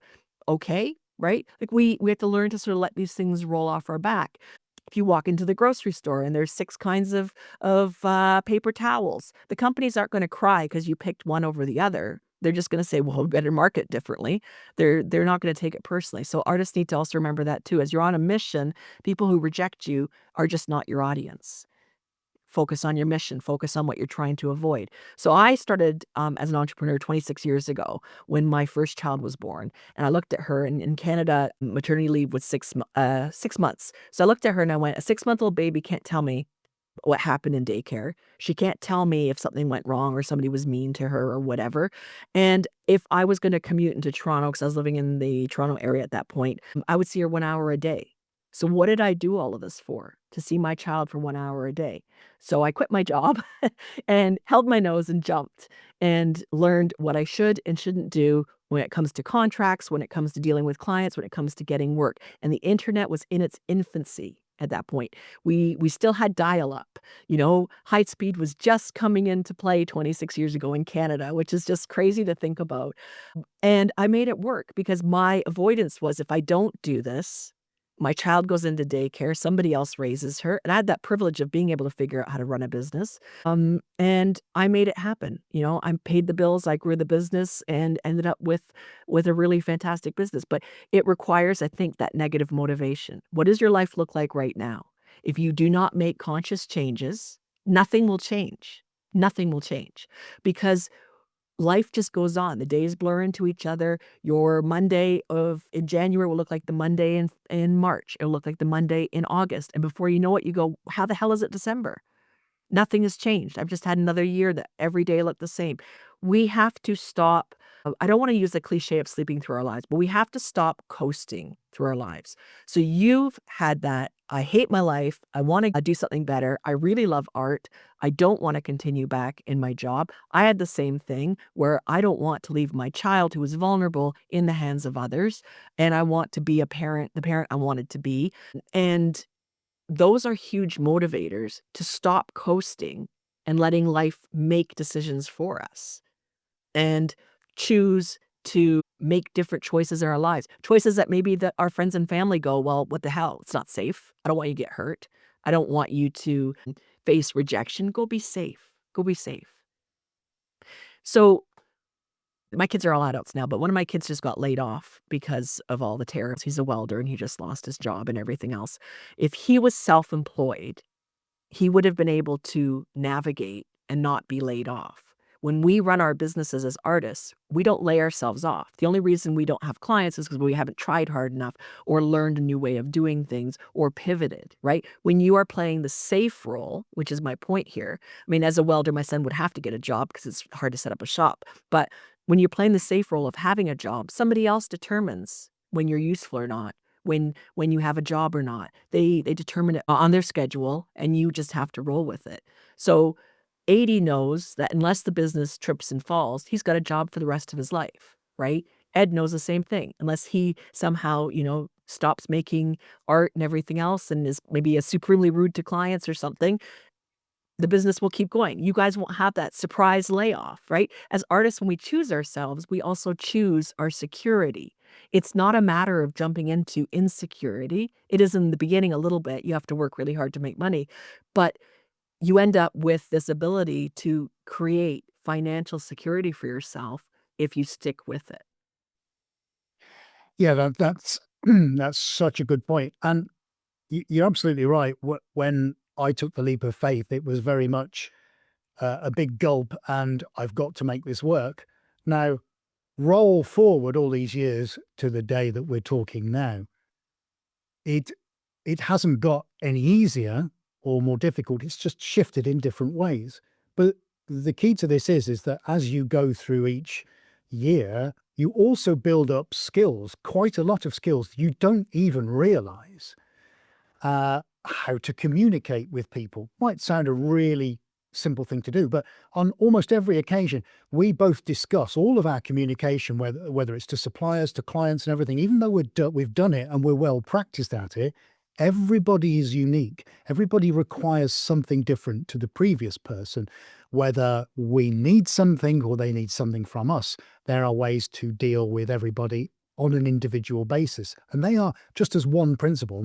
Okay, right? Like we have to learn to sort of let these things roll off our back. If you walk into the grocery store and there's 6 kinds of paper towels, the companies aren't gonna cry because you picked one over the other. They're just gonna say, "Well, we better market differently." They're not gonna take it personally. So artists need to also remember that too. As you're on a mission, people who reject you are just not your audience. Focus on your mission, focus on what you're trying to avoid. So I started as an entrepreneur 26 years ago when my first child was born. And I looked at her, and in Canada, maternity leave was 6 months. So I looked at her and I went, a 6-month-old baby can't tell me what happened in daycare. She can't tell me if something went wrong or somebody was mean to her or whatever. And if I was going to commute into Toronto, because I was living in the Toronto area at that point, I would see her 1 hour a day. So what did I do all of this for? To see my child for 1 hour a day. So I quit my job and held my nose and jumped and learned what I should and shouldn't do when it comes to contracts, when it comes to dealing with clients, when it comes to getting work. And the internet was in its infancy at that point. We still had dial-up. High speed was just coming into play 26 years ago in Canada, which is just crazy to think about. And I made it work because my avoidance was if I don't do this, my child goes into daycare, somebody else raises her, and I had that privilege of being able to figure out how to run a business. And I made it happen. I paid the bills, I grew the business and ended up with a really fantastic business. But it requires, I think, that negative motivation. What does your life look like right now? If you do not make conscious changes, nothing will change. Nothing will change because life just goes on. The days blur into each other. Your Monday of in January will look like the Monday in March. It'll look like the Monday in August. And before you know it, you go, how the hell is it December? Nothing has changed. I've just had another year that every day looked the same. We have to stop. I don't want to use the cliche of sleeping through our lives, but we have to stop coasting through our lives. So you've had that. I hate my life. I want to do something better. I really love art. I don't want to continue back in my job. I had the same thing where I don't want to leave my child who is vulnerable in the hands of others. And I want to be the parent I wanted to be. And those are huge motivators to stop coasting and letting life make decisions for us and choose to make different choices in our lives. Choices that maybe that our friends and family go, well, what the hell? It's not safe. I don't want you to get hurt. I don't want you to face rejection. Go be safe. Go be safe. So my kids are all adults now, but one of my kids just got laid off because of all the tariffs. He's a welder and he just lost his job and everything else. If he was self-employed, he would have been able to navigate and not be laid off. When we run our businesses as artists, we don't lay ourselves off. The only reason we don't have clients is because we haven't tried hard enough or learned a new way of doing things or pivoted, right? When you are playing the safe role, which is my point here. I mean, as a welder, my son would have to get a job because it's hard to set up a shop. But when you're playing the safe role of having a job, somebody else determines when you're useful or not, when you have a job or not. They determine it on their schedule, and you just have to roll with it. So 80 knows that unless the business trips and falls, he's got a job for the rest of his life, right? Ed knows the same thing. Unless he somehow, stops making art and everything else and is maybe a supremely rude to clients or something, the business will keep going. You guys won't have that surprise layoff, right? As artists, when we choose ourselves, we also choose our security. It's not a matter of jumping into insecurity. It is in the beginning a little bit. You have to work really hard to make money, but you end up with this ability to create financial security for yourself if you stick with it. Yeah, that's that's such a good point. And you're absolutely right. When I took the leap of faith, it was very much a big gulp, and I've got to make this work. Now, roll forward all these years to the day that we're talking now. It it hasn't got any easier or more difficult. It's just shifted in different ways. But the key to this is that as you go through each year, you also build up skills, quite a lot of skills you don't even realize. How to communicate with people might sound a really simple thing to do, but on almost every occasion, we both discuss all of our communication, whether it's to suppliers, to clients, and everything. Even though we've done it and we're well practiced at it, everybody is unique. Everybody requires something different to the previous person. Whether we need something or they need something from us, there are ways to deal with everybody on an individual basis, and they are just as one principle,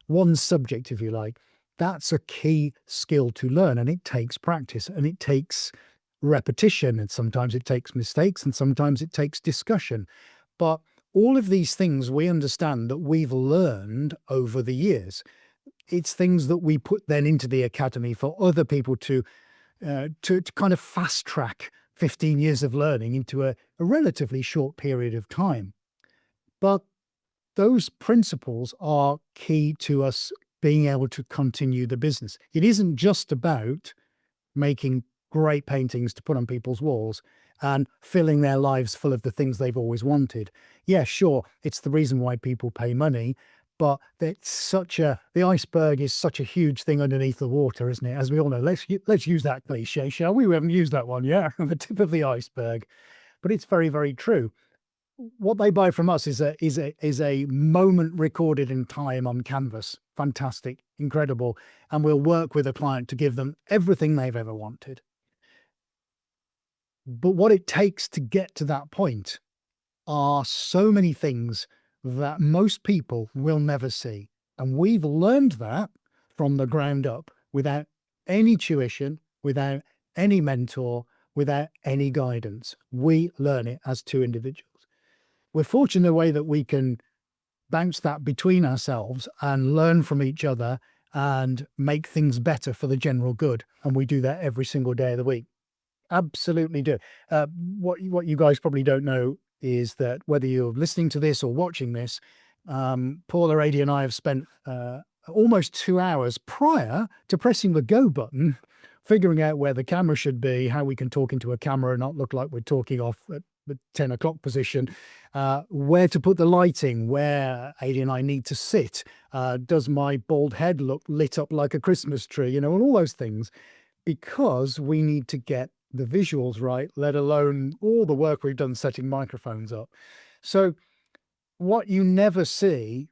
one subject, if you like. That's a key skill to learn, and it takes practice and it takes repetition, and sometimes it takes mistakes and sometimes it takes discussion. But all of these things we understand that we've learned over the years. It's things that we put then into the academy for other people to kind of fast track 15 years of learning into a relatively short period of time. But those principles are key to us being able to continue the business. It isn't just about making great paintings to put on people's walls and filling their lives full of the things they've always wanted. Yeah, sure, it's the reason why people pay money, but the iceberg is such a huge thing underneath the water, isn't it? As we all know, let's use that cliche, shall we? We haven't used that one yet. The tip of the iceberg, but it's very, very true. What they buy from us is a moment recorded in time on canvas. Fantastic. incredible, and we'll work with a client to give them everything they've ever wanted. But what it takes to get to that point are so many things that most people will never see. And we've learned that from the ground up without any tuition, without any mentor, without any guidance. We learn it as two individuals. We're fortunate in a way that we can bounce that between ourselves and learn from each other and make things better for the general good. And we do that every single day of the week. Absolutely do. What you guys probably don't know is that whether you're listening to this or watching this, Paula, Adi, and I have spent almost 2 hours prior to pressing the go button, figuring out where the camera should be, how we can talk into a camera and not look like we're talking off at the 10 o'clock position, where to put the lighting, where Adi and I need to sit. Does my bald head look lit up like a Christmas tree? And all those things, because we need to get the visuals right, let alone all the work we've done setting microphones up. So what you never see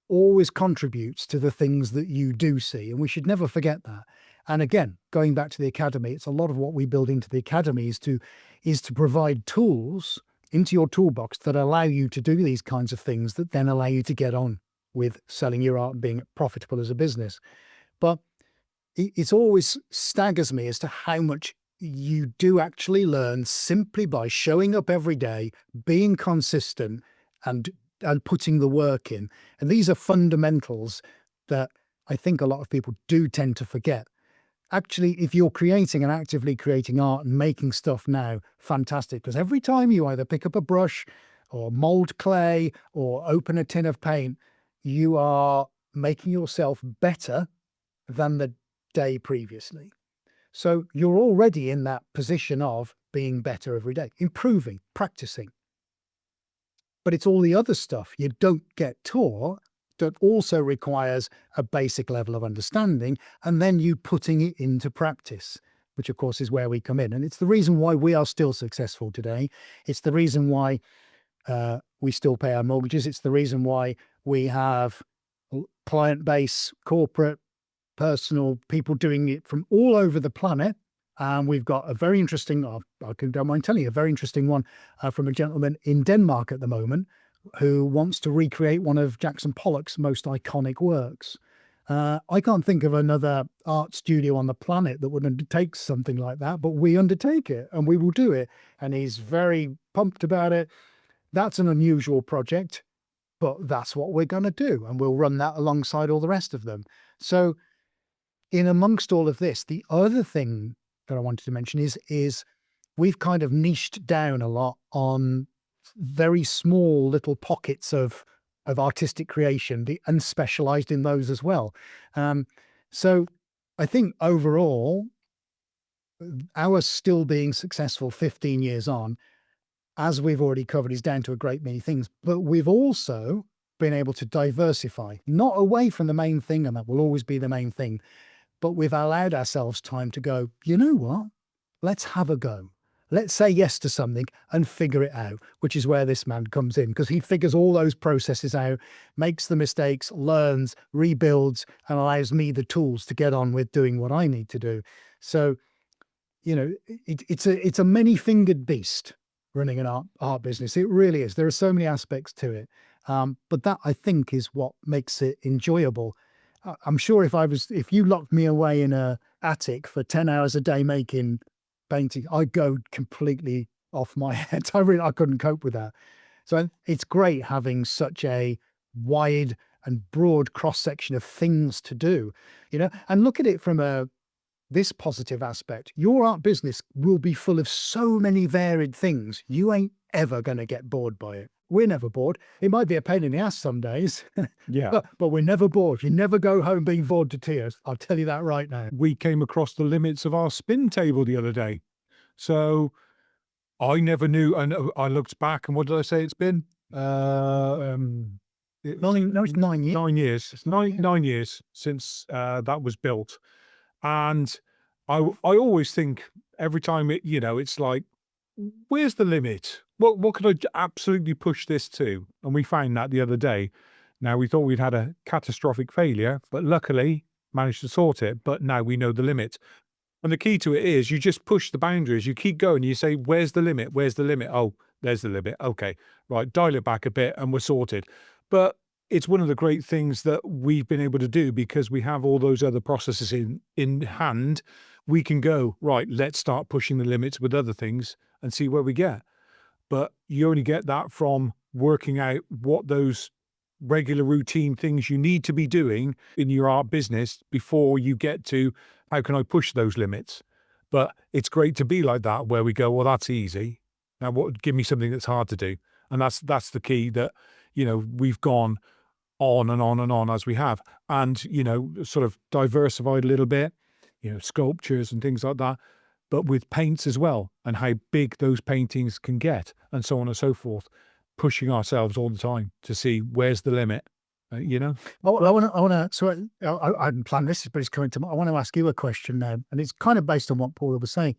always contributes to the things that you do see, and we should never forget that. And again, going back to the academy, it's a lot of what we build into the academy is to provide tools into your toolbox that allow you to do these kinds of things that then allow you to get on with selling your art and being profitable as a business. But it's always staggers me as to how much you do actually learn simply by showing up every day, being consistent, and putting the work in. And these are fundamentals that I think a lot of people do tend to forget. Actually, if you're creating and actively creating art and making stuff now, fantastic. Because every time you either pick up a brush or mold clay or open a tin of paint, you are making yourself better than the day previously. So you're already in that position of being better every day, improving, practicing. But it's all the other stuff you don't get taught that also requires a basic level of understanding, and then you putting it into practice, which of course is where we come in. And it's the reason why we are still successful today. It's the reason why we still pay our mortgages. It's the reason why we have client base, corporate, personal, people doing it from all over the planet. And we've got a very interesting, I don't mind telling you, a very interesting one from a gentleman in Denmark at the moment who wants to recreate one of Jackson Pollock's most iconic works. I can't think of another art studio on the planet that would undertake something like that, but we undertake it and we will do it. And he's very pumped about it. That's an unusual project, but that's what we're going to do. And we'll run that alongside all the rest of them. So in amongst all of this, the other thing that I wanted to mention is we've kind of niched down a lot on very small little pockets of artistic creation, and specialized in those as well. So I think overall, our still being successful 15 years on, as we've already covered, is down to a great many things. But we've also been able to diversify, not away from the main thing, and that will always be the main thing, but we've allowed ourselves time to go, you know what? Let's have a go. Let's say yes to something and figure it out, which is where this man comes in, because he figures all those processes out, makes the mistakes, learns, rebuilds, and allows me the tools to get on with doing what I need to do. So, it's a many-fingered beast, running an art business. It really is. There are so many aspects to it. But that, I think, is what makes it enjoyable. I'm sure if you locked me away in a attic for 10 hours a day making painting, I'd go completely off my head. I couldn't cope with that. So it's great having such a wide and broad cross section of things to do, and look at it from this positive aspect. Your art business will be full of so many varied things. You ain't ever going to get bored by it. We're never bored. It might be a pain in the ass some days, Yeah. but we're never bored. You never go home being bored to tears. I'll tell you that right now. We came across the limits of our spin table the other day. So I never knew, and I looked back, and what did I say it's been? It's 9 years. 9 years. It's 9 years since that was built. And I always think every time it's like, where's the limit? What could I absolutely push this to? And we found that the other day. Now, we thought we'd had a catastrophic failure, but luckily managed to sort it, but now we know the limit. And the key to it is you just push the boundaries. You keep going. You say, where's the limit? Where's the limit? Oh, there's the limit. Okay, right. Dial it back a bit and we're sorted. But it's one of the great things that we've been able to do because we have all those other processes in hand. We can go, right, let's start pushing the limits with other things and see where we get. But you only get that from working out what those regular routine things you need to be doing in your art business before you get to how can I push those limits. But it's great to be like that where we go, well, that's easy. Now what, give me something that's hard to do. And that's the key that, we've gone on and on and on as we have. And, sort of diversified a little bit, sculptures and things like that, but with paints as well, and how big those paintings can get, and so on and so forth, pushing ourselves all the time to see where's the limit, Oh, I want to. So I hadn't planned this, but it's coming to. I want to ask you a question now, and it's kind of based on what Paula was saying.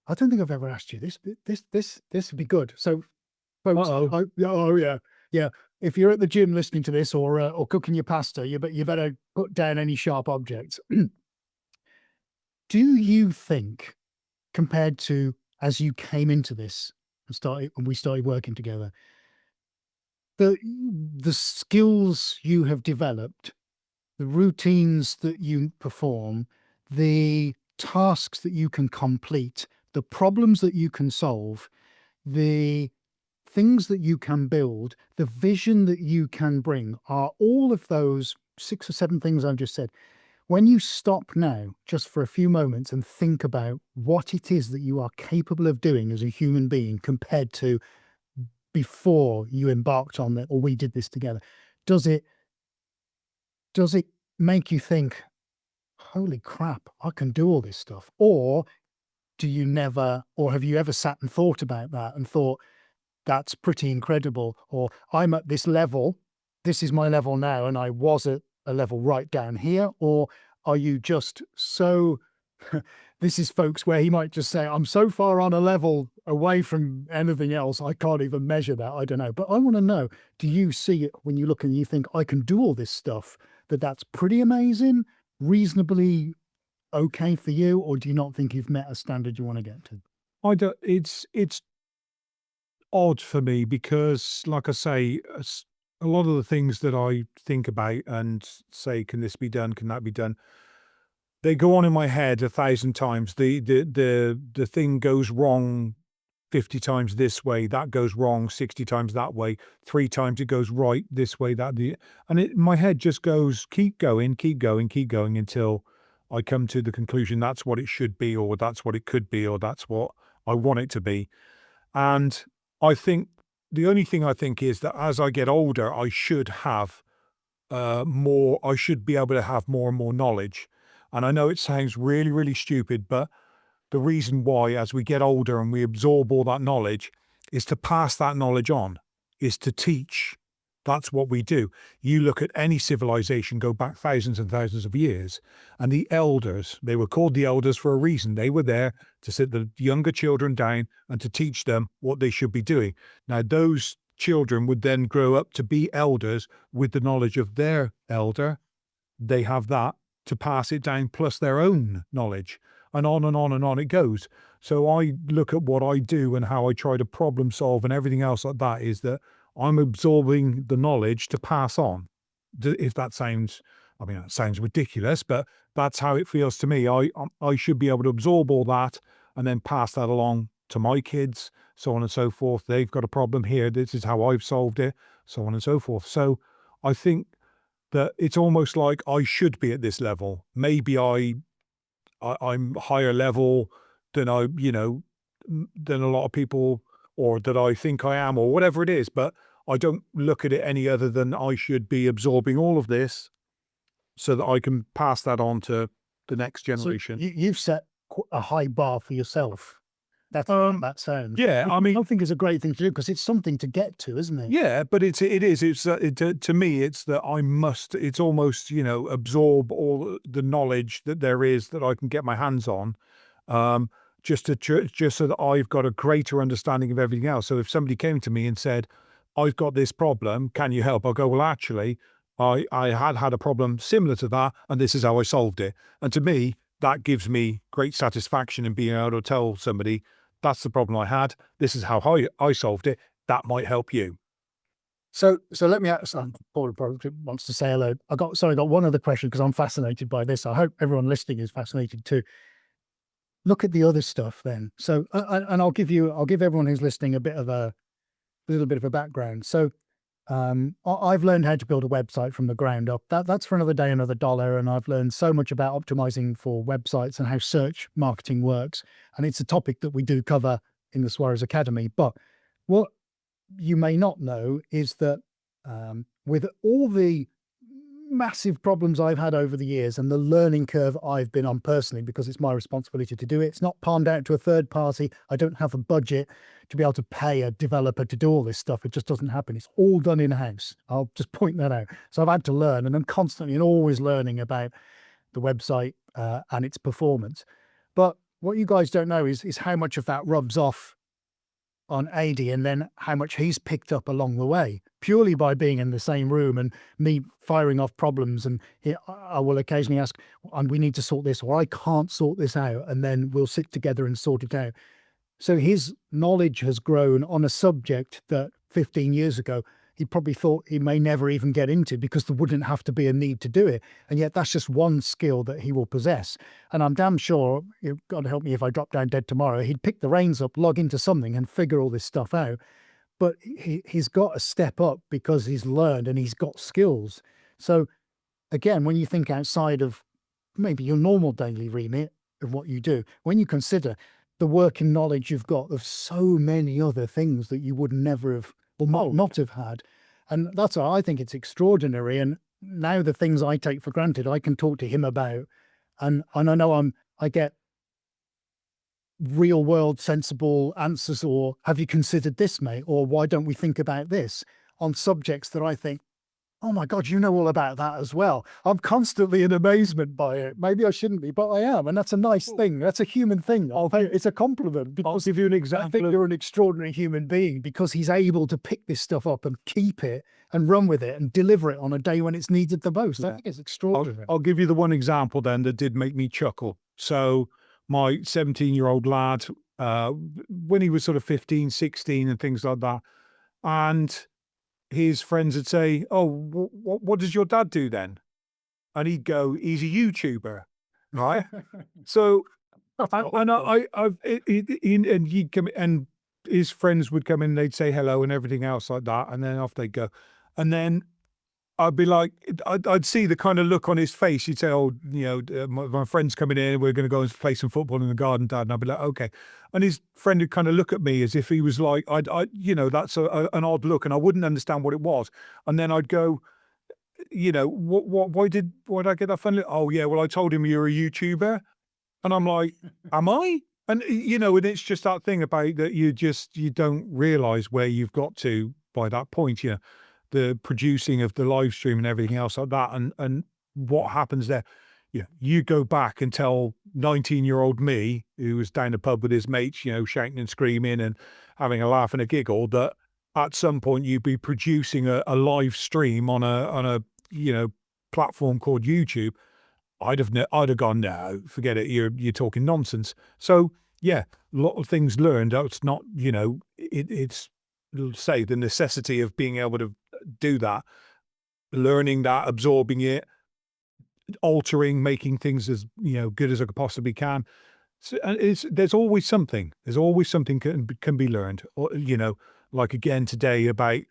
I don't think I've ever asked you this. This would be good. So, folks, Uh-oh. yeah. If you're at the gym listening to this, or cooking your pasta, you better put down any sharp objects. Do you think, compared to as you came into this and we started working together, the skills you have developed, the routines that you perform, the tasks that you can complete, the problems that you can solve, the things that you can build, the vision that you can bring, are all of those 6 or 7 things I've just said. When you stop now, just for a few moments, and think about what it is that you are capable of doing as a human being compared to before you embarked on that, or we did this together, does it make you think, holy crap, I can do all this stuff? Or have you ever sat and thought about that and thought, that's pretty incredible, or I'm at this level, this is my level now, and I was at a level right down here? Or are you just so this is, folks, where he might just say, I'm so far on a level away from anything else, I can't even measure that. I don't know. But I want to know, do you see it when you look and you think, I can do all this stuff, that's pretty amazing, reasonably okay for you? Or do you not think you've met a standard you want to get to? I don't. It's odd for me because, like I say, a lot of the things that I think about and say, can this be done? Can that be done? They go on in my head 1,000 times. The thing goes wrong 50 times this way, that goes wrong 60 times that way, 3 times it goes right this way, my head just goes, keep going, keep going, keep going until I come to the conclusion that's what it should be, or that's what it could be, or that's what I want it to be. And I think the only thing I think is that as I get older, I should have I should be able to have more and more knowledge. And I know it sounds really, really stupid, but the reason why, as we get older and we absorb all that knowledge, is to pass that knowledge on, is to teach. That's what we do. You look at any civilization, go back thousands and thousands of years, and the elders, they were called the elders for a reason. They were there to sit the younger children down and to teach them what they should be doing. Now, those children would then grow up to be elders with the knowledge of their elder. They have that to pass it down, plus their own knowledge, and on and on and on it goes. So I look at what I do and how I try to problem solve and everything else like that, is that I'm absorbing the knowledge to pass on. If that sounds, that sounds ridiculous, but that's how it feels to me. I should be able to absorb all that and then pass that along to my kids, so on and so forth. They've got a problem here. This is how I've solved it, so on and so forth. So I think that it's almost like I should be at this level. Maybe I'm higher level than than a lot of people, or that I think I am, or whatever it is. But I don't look at it any other than I should be absorbing all of this so that I can pass that on to the next So generation. you've set a high bar for yourself. That's that sounds. Yeah, Which I think is a great thing to do, because it's something to get to, isn't it? yeah, but it is. To me, it's that I must. It's almost absorb all the knowledge that there is that I can get my hands on, just so that I've got a greater understanding of everything else. So if somebody came to me and said, "I've got this problem, can you help?" I'll go, "Well, actually, I had a problem similar to that, and this is how I solved it. And to me, that gives me great satisfaction in being able to tell somebody, that's the problem I had. This is how I solved it. That might help you. So let me ask, Paul probably wants to say hello. I got one other question because I'm fascinated by this. I hope everyone listening is fascinated too. Look at the other stuff then. So, and I'll give everyone who's listening a little bit of a background. So, I've learned how to build a website from the ground up. That's for another day, another dollar. And I've learned so much about optimizing for websites and how search marketing works. And it's a topic that we do cover in the Swarez Academy. But what you may not know is that with all the massive problems I've had over the years and the learning curve I've been on personally, because it's my responsibility to do it. It's not palmed out to a third party. I don't have a budget to be able to pay a developer to do all this stuff. It just doesn't happen. It's all done in-house. I'll just point that out. So I've had to learn, and I'm constantly and always learning about the website and its performance. But what you guys don't know is how much of that rubs off on AD, and then how much he's picked up along the way, purely by being in the same room and me firing off problems. And I will occasionally ask, and we need to sort this, or I can't sort this out. And then we'll sit together and sort it out. So his knowledge has grown on a subject that 15 years ago, he probably thought he may never even get into because there wouldn't have to be a need to do it. And yet that's just one skill that he will possess. And I'm damn sure, God help me if I drop down dead tomorrow, he'd pick the reins up, log into something and figure all this stuff out. But he's got to step up because he's learned and he's got skills. So again, when you think outside of maybe your normal daily remit of what you do, when you consider the working knowledge you've got of so many other things that you would never have or not have had. And that's why I think it's extraordinary. And now the things I take for granted, I can talk to him about. And I know I get real world sensible answers, or have you considered this, mate? Or why don't we think about this on subjects that I think, oh my God, you know all about that as well. I'm constantly in amazement by it. Maybe I shouldn't be, but I am. And that's a nice thing. That's a human thing. It's a compliment. I'll give you an example. I think you're an extraordinary human being because he's able to pick this stuff up and keep it and run with it and deliver it on a day when it's needed the most. I think it's extraordinary. I'll give you the one example then that did make me chuckle. So my 17-year-old lad, when he was sort of 15, 16 and things like that, and his friends would say, oh, what does your dad do then? And he'd go, he's a YouTuber, right? So, and he'd come, and his friends would come in, they'd say hello and everything else like that, and then off they'd go. And then I'd be like, I'd see the kind of look on his face. He'd say, oh, my friend's coming in, we're going to go and play some football in the garden, Dad. And I'd be like, okay. And his friend would kind of look at me as if he was like, that's an odd look, and I wouldn't understand what it was. And then I'd go, why did I get that funny look? Oh yeah, well, I told him you're a YouTuber. And I'm like, am I? And, and it's just that thing about that you don't realize where you've got to by that point, the producing of the live stream and everything else like that. And what happens there, you go back and tell 19-year-old me, who was down the pub with his mates, shouting and screaming and having a laugh and a giggle, that at some point you'd be producing a live stream on a platform called YouTube. I'd have gone, no, forget it. You're talking nonsense. So yeah, a lot of things learned. It's not, it's say the necessity of being able to do that, learning that, absorbing it, altering, making things as good as I possibly can. So, and there's always something can be learned. Or like again today about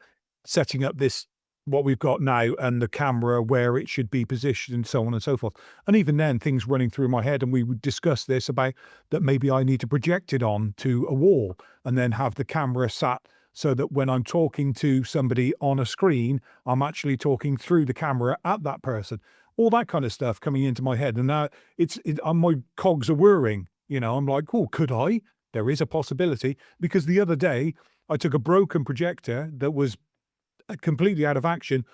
setting up this what we've got now and the camera where it should be positioned and so on and so forth. And even then, things running through my head, and we would discuss this about that maybe I need to project it on to a wall and then have the camera sat so that when I'm talking to somebody on a screen, I'm actually talking through the camera at that person. All that kind of stuff coming into my head. And now my cogs are whirring. I'm like, oh, could I? There is a possibility. Because the other day, I took a broken projector that was completely out of action,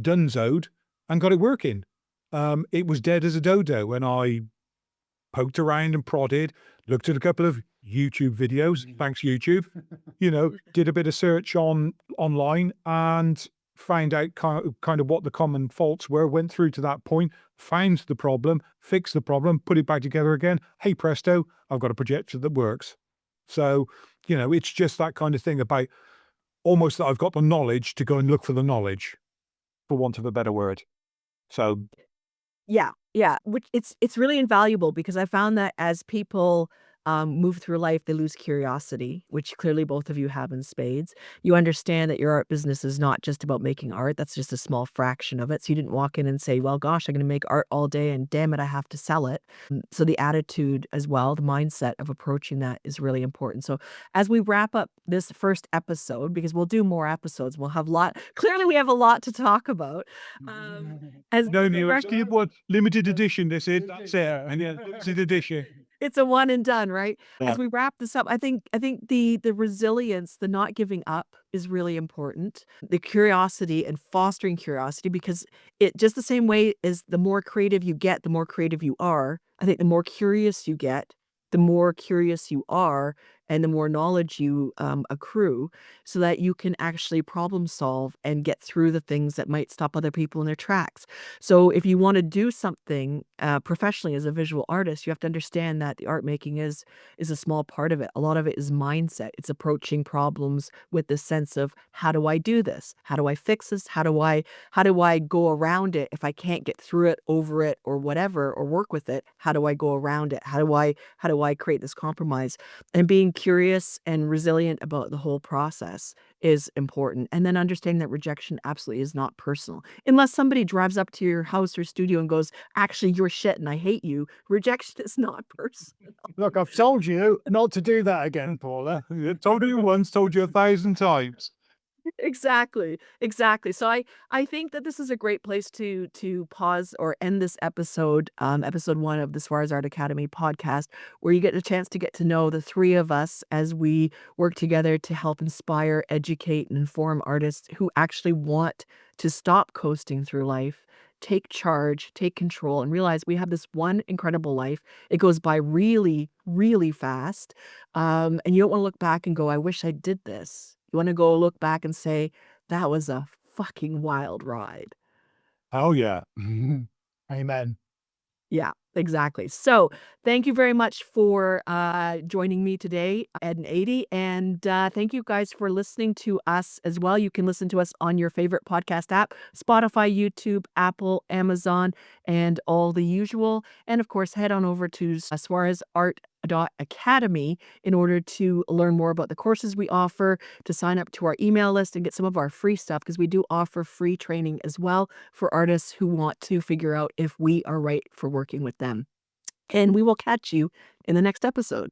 dunzoed, and got it working. It was dead as a dodo, and I poked around and prodded, looked at a couple of YouTube videos, thanks YouTube, did a bit of search online, and found out kind of what the common faults were, went through to that point, found the problem, fixed the problem, put it back together again. Hey, presto, I've got a projector that works. So, it's just that kind of thing about almost that I've got the knowledge to go and look for the knowledge, for want of a better word. So, Yeah, yeah, which it's really invaluable because I found that as people, move through life, they lose curiosity, which clearly both of you have in spades. You understand that your art business is not just about making art, that's just a small fraction of it, so you didn't walk in and say, "Well, gosh, I'm gonna make art all day and damn it, I have to sell it." So the attitude as well, the mindset of approaching that is really important. So as we wrap up this first episode, because we'll do more episodes, we'll have clearly we have a lot to talk about, as no, we Neil, wrap it's one limited edition. This is that's it, and yeah, limited edition. it's a one and done, right? Yeah. As we wrap this up, I think the resilience, the not giving up is really important. The curiosity and fostering curiosity because it just the same way as the more creative you get, the more creative you are. I think the more curious you get, the more curious you are, and the more knowledge you accrue so that you can actually problem solve and get through the things that might stop other people in their tracks. So if you want to do something professionally as a visual artist, you have to understand that the art making is a small part of it. A lot of it is mindset. It's approaching problems with the sense of how do I do this? How do I fix this? How do I go around it if I can't get through it, over it, or whatever, or work with it? How do I go around it? How do I create this compromise? And being curious and resilient about the whole process is important. And then understanding that rejection absolutely is not personal. Unless somebody drives up to your house or studio and goes, "Actually, you're shit and I hate you." Rejection is not personal. Look, I've told you not to do that again, Paula. Told you once, told you 1,000 times. Exactly, exactly. So I think that this is a great place to pause or end this episode, episode 1 of the Swarez Art Academy podcast, where you get a chance to get to know the 3 of us as we work together to help inspire, educate, and inform artists who actually want to stop coasting through life, take charge, take control, and realize we have this one incredible life. It goes by really, really fast, and you don't wanna look back and go, "I wish I did this." You wanna go look back and say, "That was a fucking wild ride." Oh yeah. Amen. Yeah, exactly. So, thank you very much for, joining me today, Ed and Adie, and, thank you guys for listening to us as well. You can listen to us on your favorite podcast app, Spotify, YouTube, Apple, Amazon, and all the usual. And, of course, head on over to Swarez Art Academy in order to learn more about the courses we offer, to sign up to our email list and get some of our free stuff because we do offer free training as well for artists who want to figure out if we are right for working with them. And we will catch you in the next episode.